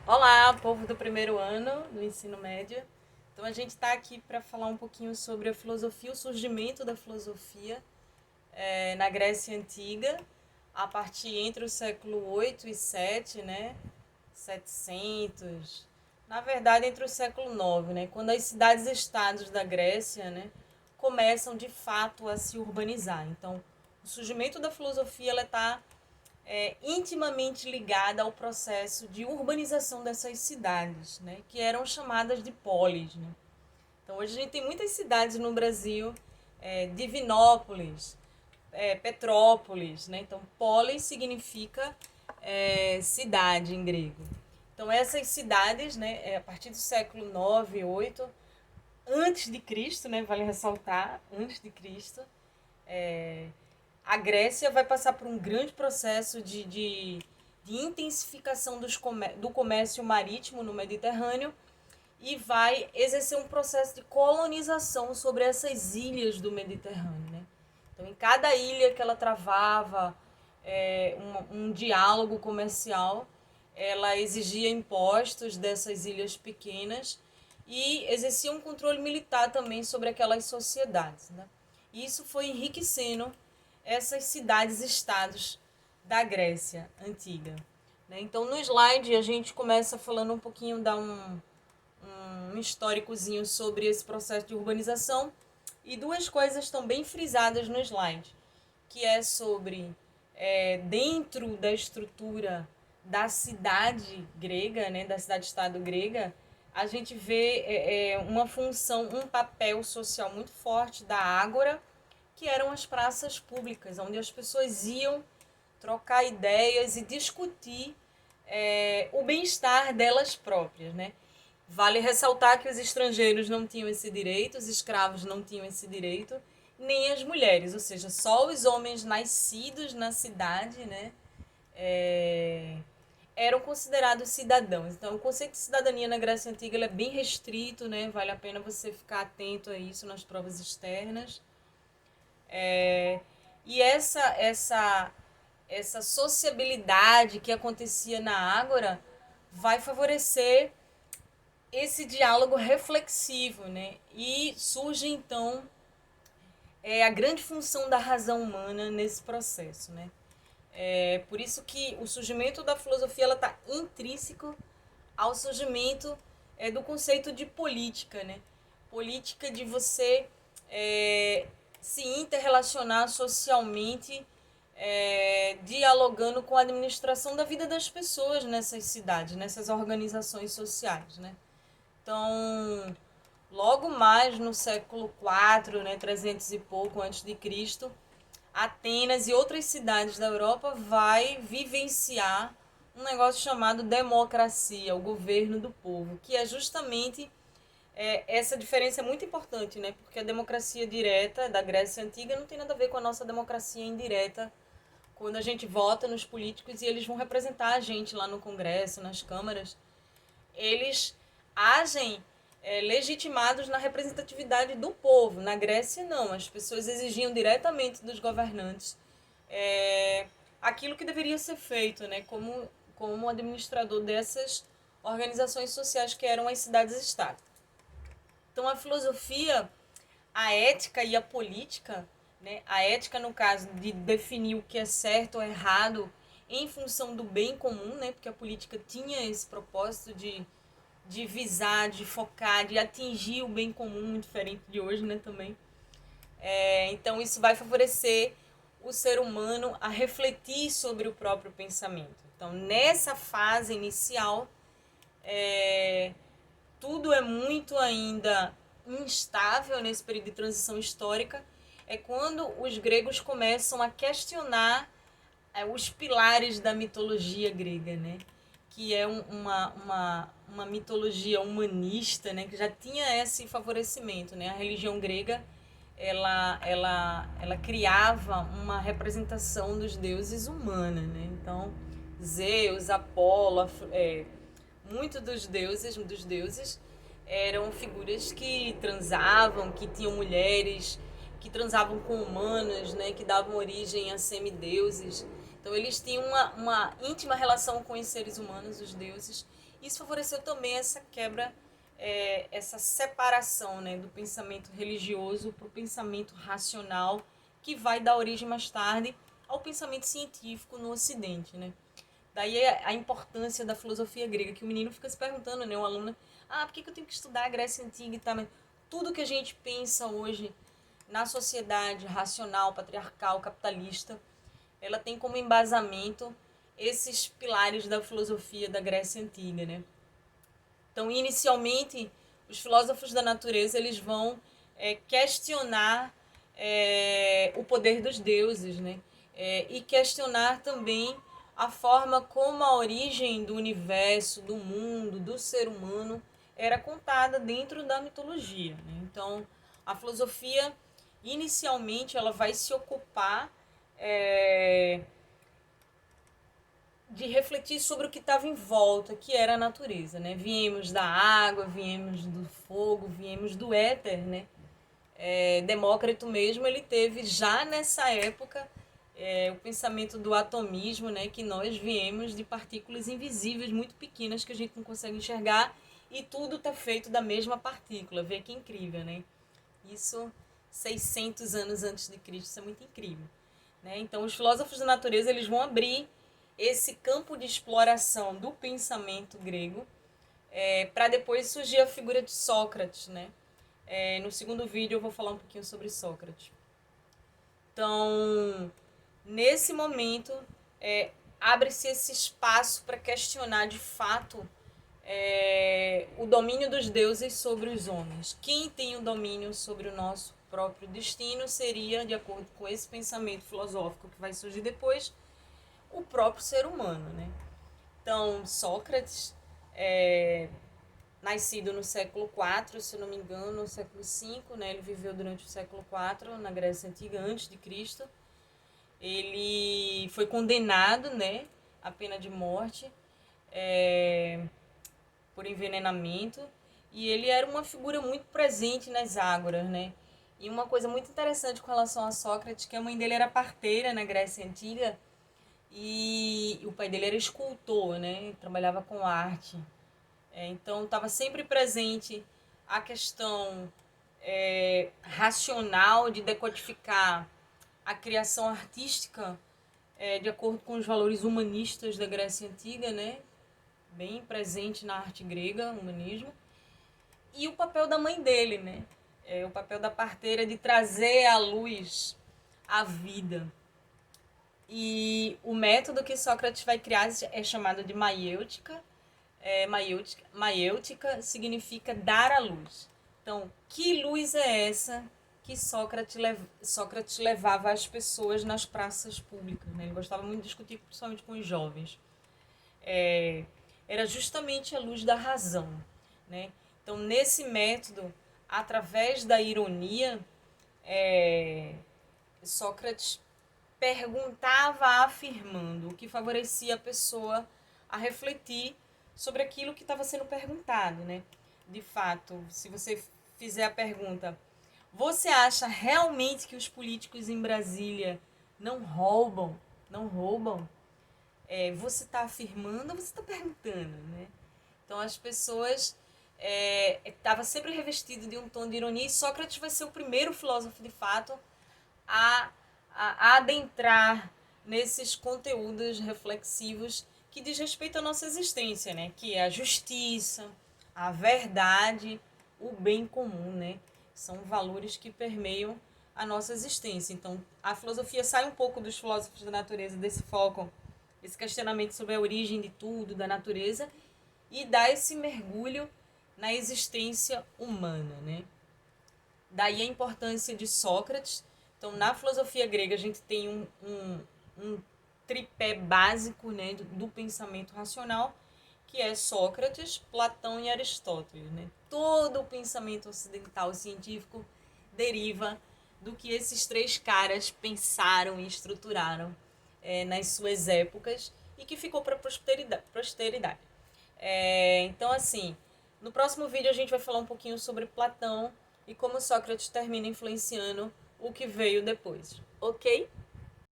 Olá, povo do primeiro ano do ensino médio. Então a gente está aqui para falar um pouquinho sobre a filosofia, o surgimento da filosofia na Grécia Antiga, a partir entre o século 8 e 7, né? 700. Na verdade, entre o século 9, né? Quando as cidades-estados da Grécia, né? Começam de fato a se urbanizar. Então, o surgimento da filosofia ela está intimamente ligada ao processo de urbanização dessas cidades, né, que eram chamadas de polis. Né? Então, hoje a gente tem muitas cidades no Brasil, Divinópolis, Petrópolis. Né? Então, polis significa cidade em grego. Então, essas cidades, né, a partir do século 9, 8, antes de Cristo, né, vale ressaltar, antes de Cristo, a Grécia vai passar por um grande processo de intensificação do comércio marítimo no Mediterrâneo e vai exercer um processo de colonização sobre essas ilhas do Mediterrâneo. Né? Então, em cada ilha que ela travava um diálogo comercial, ela exigia impostos dessas ilhas pequenas e exercia um controle militar também sobre aquelas sociedades. Né? E isso foi enriquecendo essas cidades-estados da Grécia Antiga. Né? Então, no slide, a gente começa falando um pouquinho, dá um históricozinho sobre esse processo de urbanização e duas coisas estão bem frisadas no slide, que é sobre dentro da estrutura da cidade grega, né, da cidade-estado grega, a gente vê uma função, um papel social muito forte da ágora, que eram as praças públicas, onde as pessoas iam trocar ideias e discutir o bem-estar delas próprias, né? Vale ressaltar que os estrangeiros não tinham esse direito, os escravos não tinham esse direito, nem as mulheres, ou seja, só os homens nascidos na cidade, né, eram considerados cidadãos. Então, o conceito de cidadania na Grécia Antiga é bem restrito, né? Vale a pena você ficar atento a isso nas provas externas. E essa sociabilidade que acontecia na Ágora vai favorecer esse diálogo reflexivo, né? E surge então a grande função da razão humana nesse processo, né? Por isso que o surgimento da filosofia ela está intrínseco ao surgimento do conceito de política, né? Política de você se interrelacionar socialmente, dialogando com a administração da vida das pessoas nessas cidades, nessas organizações sociais, né? Então, logo mais no século IV, né, 300 e pouco antes de Cristo, Atenas e outras cidades da Europa vai vivenciar um negócio chamado democracia, o governo do povo, que é justamente essa diferença é muito importante, né? Porque a democracia direta da Grécia Antiga não tem nada a ver com a nossa democracia indireta, quando a gente vota nos políticos e eles vão representar a gente lá no Congresso, nas câmaras. Eles agem legitimados na representatividade do povo. Na Grécia, não. As pessoas exigiam diretamente dos governantes aquilo que deveria ser feito, né? Como administrador dessas organizações sociais que eram as cidades-estado. Então, a filosofia, a ética e a política, né? A ética, no caso, de definir o que é certo ou errado em função do bem comum, né? Porque a política tinha esse propósito de visar, de focar, de atingir o bem comum, muito diferente de hoje, né, também. Então, isso vai favorecer o ser humano a refletir sobre o próprio pensamento. Então, nessa fase inicial, tudo é muito ainda instável nesse período de transição histórica, é quando os gregos começam a questionar os pilares da mitologia grega, né? Que é uma mitologia humanista, né? Que já tinha esse favorecimento, né? A religião grega, ela criava uma representação dos deuses humana, né? Então, Zeus, Apolo, muitos dos deuses eram figuras que transavam, que tinham mulheres, que transavam com humanos, né, que davam origem a semideuses. Então eles tinham uma íntima relação com os seres humanos, os deuses. Isso favoreceu também essa quebra, essa separação, né, do pensamento religioso para o pensamento racional, que vai dar origem mais tarde ao pensamento científico no Ocidente, né? Daí a importância da filosofia grega, que o menino fica se perguntando, né, o aluno, por que eu tenho que estudar a Grécia Antiga e tal? Mas tudo que a gente pensa hoje na sociedade racional, patriarcal, capitalista, ela tem como embasamento esses pilares da filosofia da Grécia Antiga, né? Então, inicialmente, os filósofos da natureza eles vão questionar o poder dos deuses, né? E questionar também a forma como a origem do universo, do mundo, do ser humano era contada dentro da mitologia, né? Então, a filosofia, inicialmente, ela vai se ocupar de refletir sobre o que estava em volta, que era a natureza, né? Viemos da água, viemos do fogo, viemos do éter, né? Demócrito mesmo, ele teve já nessa época o pensamento do atomismo, né? Que nós viemos de partículas invisíveis muito pequenas que a gente não consegue enxergar e tudo está feito da mesma partícula. Vê que incrível, né? Isso 600 anos antes de Cristo, isso é muito incrível, né? Então, os filósofos da natureza eles vão abrir esse campo de exploração do pensamento grego para depois surgir a figura de Sócrates, né? No segundo vídeo eu vou falar um pouquinho sobre Sócrates. Então, nesse momento, abre-se esse espaço para questionar de fato o domínio dos deuses sobre os homens. Quem tem o domínio sobre o nosso próprio destino seria, de acordo com esse pensamento filosófico que vai surgir depois, o próprio ser humano, né? Então, Sócrates, nascido no século IV, se não me engano, no século V, né? Ele viveu durante o século IV, na Grécia Antiga, antes de Cristo. Ele foi condenado, né, à pena de morte por envenenamento, e ele era uma figura muito presente nas ágoras, né? E uma coisa muito interessante com relação a Sócrates, que a mãe dele era parteira na Grécia Antiga, e o pai dele era escultor, né? Trabalhava com arte. Então, estava sempre presente a questão racional de decodificar a criação artística de acordo com os valores humanistas da Grécia Antiga, né? Bem presente na arte grega, humanismo. E o papel da mãe dele, né? O papel da parteira de trazer à luz a vida. E o método que Sócrates vai criar é chamado de maiêutica. Maiêutica significa dar à luz. Então, que luz é essa que Sócrates levava às pessoas nas praças públicas, né? Ele gostava muito de discutir, principalmente com os jovens. Era justamente a luz da razão, né? Então, nesse método, através da ironia, Sócrates perguntava afirmando, o que favorecia a pessoa a refletir sobre aquilo que estava sendo perguntado, né? De fato, se você fizer a pergunta, você acha realmente que os políticos em Brasília não roubam? Não roubam? Você está afirmando ou você está perguntando, né? Então as pessoas estava sempre revestido de um tom de ironia, e Sócrates vai ser o primeiro filósofo de fato a adentrar nesses conteúdos reflexivos que diz respeito à nossa existência, né? Que é a justiça, a verdade, o bem comum, né? São valores que permeiam a nossa existência. Então, a filosofia sai um pouco dos filósofos da natureza, desse foco, esse questionamento sobre a origem de tudo, da natureza, e dá esse mergulho na existência humana, né? Daí a importância de Sócrates. Então, na filosofia grega, a gente tem um tripé básico, né, do pensamento racional, que é Sócrates, Platão e Aristóteles, né? Todo o pensamento ocidental científico deriva do que esses três caras pensaram e estruturaram nas suas épocas e que ficou para a posteridade. Então, assim, no próximo vídeo a gente vai falar um pouquinho sobre Platão e como Sócrates termina influenciando o que veio depois, ok?